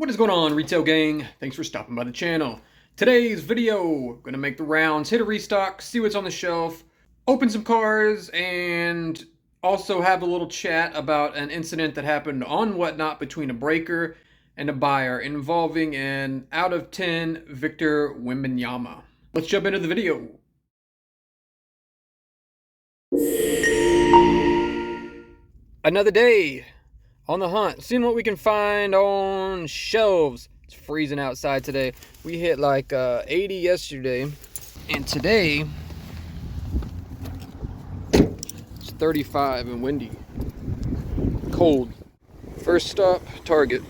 What is going on, retail gang? Thanks for stopping by the channel. Today's video, gonna make the rounds, hit a restock, see what's on the shelf, open some cars, and also have a little chat about an incident that happened on Whatnot between a breaker and a buyer involving an out of 10 Victor Wembanyama. Let's jump into the video. Another day on the hunt, seeing what we can find on shelves. It's freezing outside today. We hit like 80 yesterday, and today it's 35 and windy, cold. First stop, Target.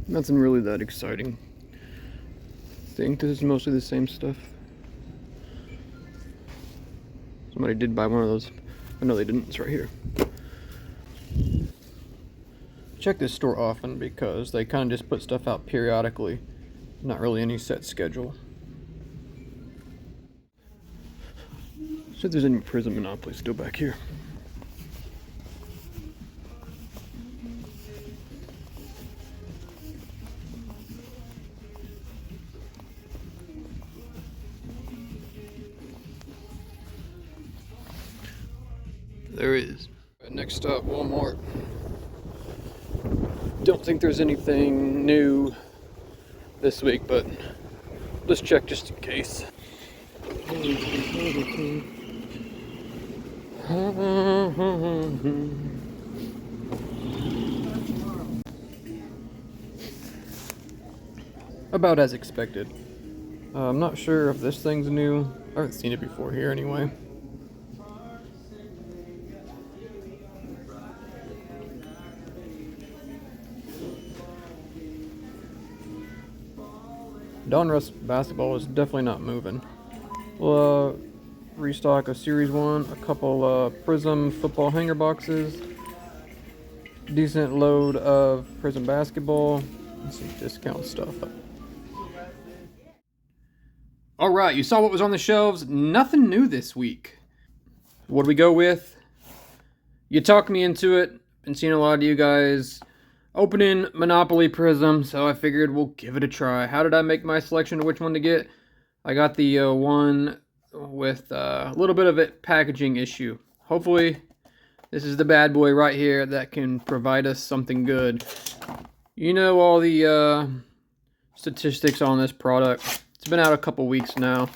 Nothing really that exciting. I think this is mostly the same stuff. Somebody did buy one of those. Oh, no, they didn't. It's right here. Check this store often because they kind of just put stuff out periodically. Not really any set schedule. See if there's any Prizm Monopoly still back here. There is. Next stop, Walmart. Don't think there's anything new this week, but let's check just in case. About as expected. I'm not sure if this thing's new. I haven't seen it before here anyway. Donruss basketball is definitely not moving. We'll restock a Series 1, a couple Prizm football hanger boxes, decent load of Prizm basketball, and some discount stuff. Alright, you saw what was on the shelves. Nothing new this week. What do we go with? You talked me into it. Been seeing a lot of you guys opening Monopoly Prizm, so I figured we'll give it a try. How did I make my selection of which one to get? I got the one with a little bit of a packaging issue. Hopefully, this is the bad boy right here that can provide us something good. You know all the statistics on this product. It's been out a couple weeks now.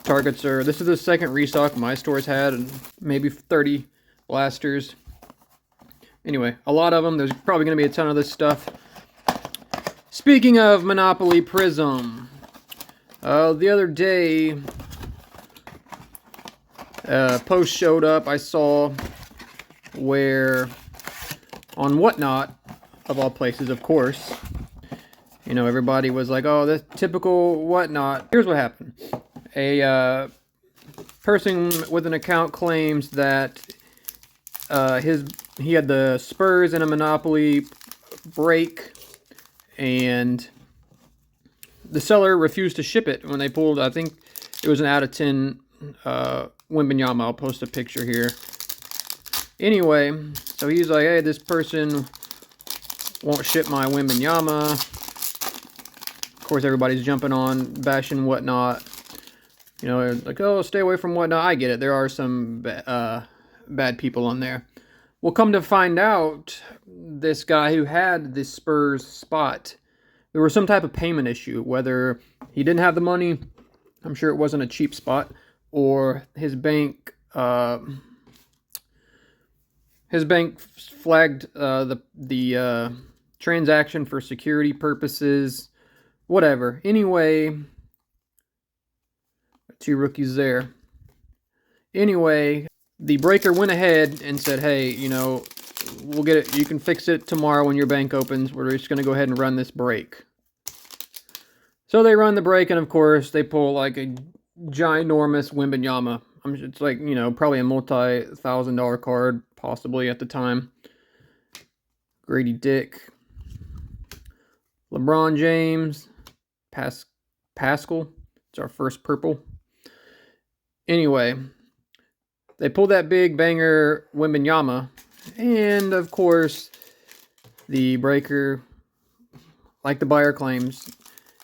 This is the second restock my store's had, and maybe 30 blasters. Anyway, a lot of them. There's probably going to be a ton of this stuff. Speaking of Monopoly Prizm, the other day, a post showed up I saw where, on Whatnot, of all places, of course, you know, everybody was like, oh, that's typical Whatnot. Here's what happened. A person with an account claims that he had the Spurs in a Monopoly break, and the seller refused to ship it when they pulled, I think it was an out of 10 Wembanyama. I'll post a picture here. Anyway, so he's like, hey, this person won't ship my Wembanyama. Of course, everybody's jumping on, bashing Whatnot. You know, like, oh, stay away from Whatnot. I get it. There are some bad people on there. Well, come to find out, this guy who had this Spurs spot, there was some type of payment issue, whether he didn't have the money, I'm sure it wasn't a cheap spot, or his bank flagged the transaction for security purposes, whatever. Anyway, two rookies there. Anyway, the breaker went ahead and said, hey, you know, we'll get it. You can fix it tomorrow when your bank opens. We're just going to go ahead and run this break. So they run the break, and of course, they pull like a ginormous Wembanyama. It's like, you know, probably a multi-$1,000 card, possibly at the time. Grady Dick. LeBron James, Pascal. It's our first purple. Anyway, they pulled that big banger Wemby, and of course, the breaker, like the buyer claims,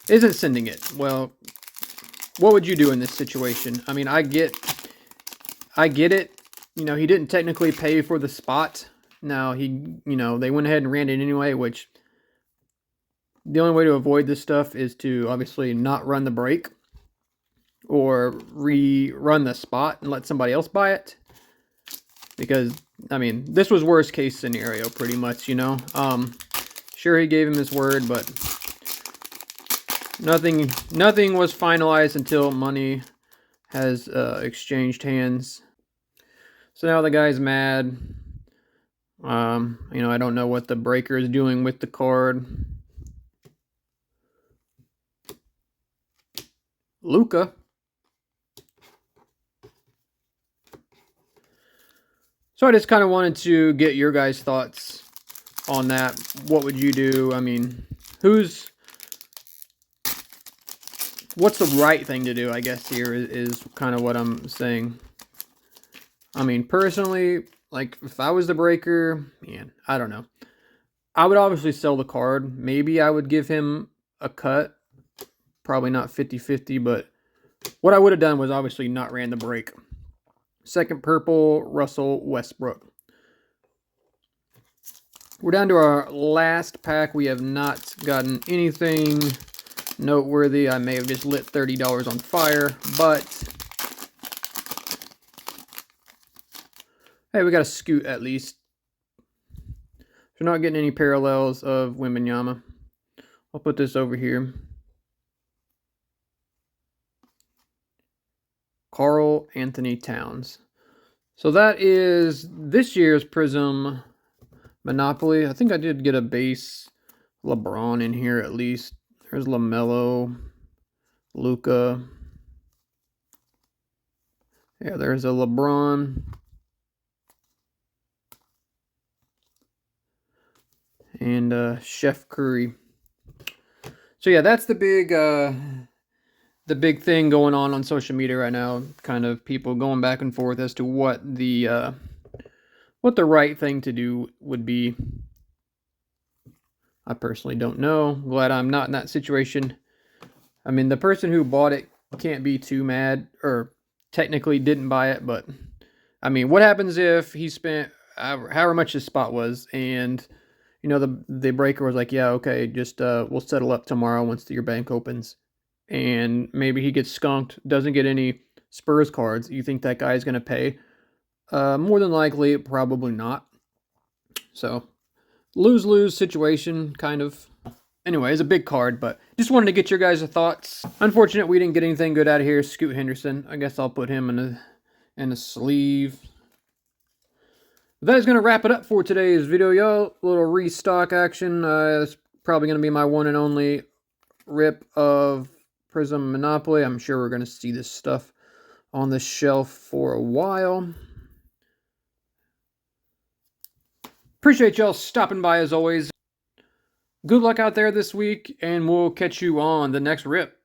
isn't sending it. Well, what would you do in this situation? I mean, I get it. You know, he didn't technically pay for the spot. Now, they went ahead and ran it anyway, which the only way to avoid this stuff is to obviously not run the break or rerun the spot and let somebody else buy it. Because, I mean, this was worst case scenario pretty much, you know. Sure, he gave him his word, but nothing was finalized until money has exchanged hands. So now the guy's mad. I don't know what the breaker is doing with the card. Luka. So I just kind of wanted to get your guys' thoughts on that. What would you do? I mean, what's the right thing to do, I guess, here is kind of what I'm saying. I mean, personally, like, if I was the breaker, man, I don't know. I would obviously sell the card. Maybe I would give him a cut. Probably not 50-50, but what I would have done was obviously not ran the break. Second purple, Russell Westbrook. We're down to our last pack. We have not gotten anything noteworthy. I may have just lit $30 on fire, but hey, we got a Scoot at least. We're not getting any parallels of Wembanyama. I'll put this over here. Karl Anthony Towns. So that is this year's Prizm Monopoly. I think I did get a base LeBron in here at least. There's LaMelo, Luka. Yeah, there's a LeBron. And Chef Curry. So yeah, that's the big thing going on social media right now. Kind of people going back and forth as to what the right thing to do would be. I personally don't know. Glad I'm not in that situation. I mean, the person who bought it can't be too mad, or technically didn't buy it, but I mean, what happens if he spent however much his spot was, and the breaker was like, yeah, okay, just we'll settle up tomorrow once your bank opens, and maybe he gets skunked, doesn't get any Spurs cards. You think that guy's going to pay? More than likely, probably not. So, lose-lose situation, kind of. Anyway, it's a big card, but just wanted to get your guys' thoughts. Unfortunate we didn't get anything good out of here. Scoot Henderson. I guess I'll put him in a sleeve. That is going to wrap it up for today's video, yo. Little restock action. It's probably going to be my one and only rip of Prizm Monopoly. I'm sure we're going to see this stuff on the shelf for a while. Appreciate y'all stopping by as always. Good luck out there this week, and we'll catch you on the next rip.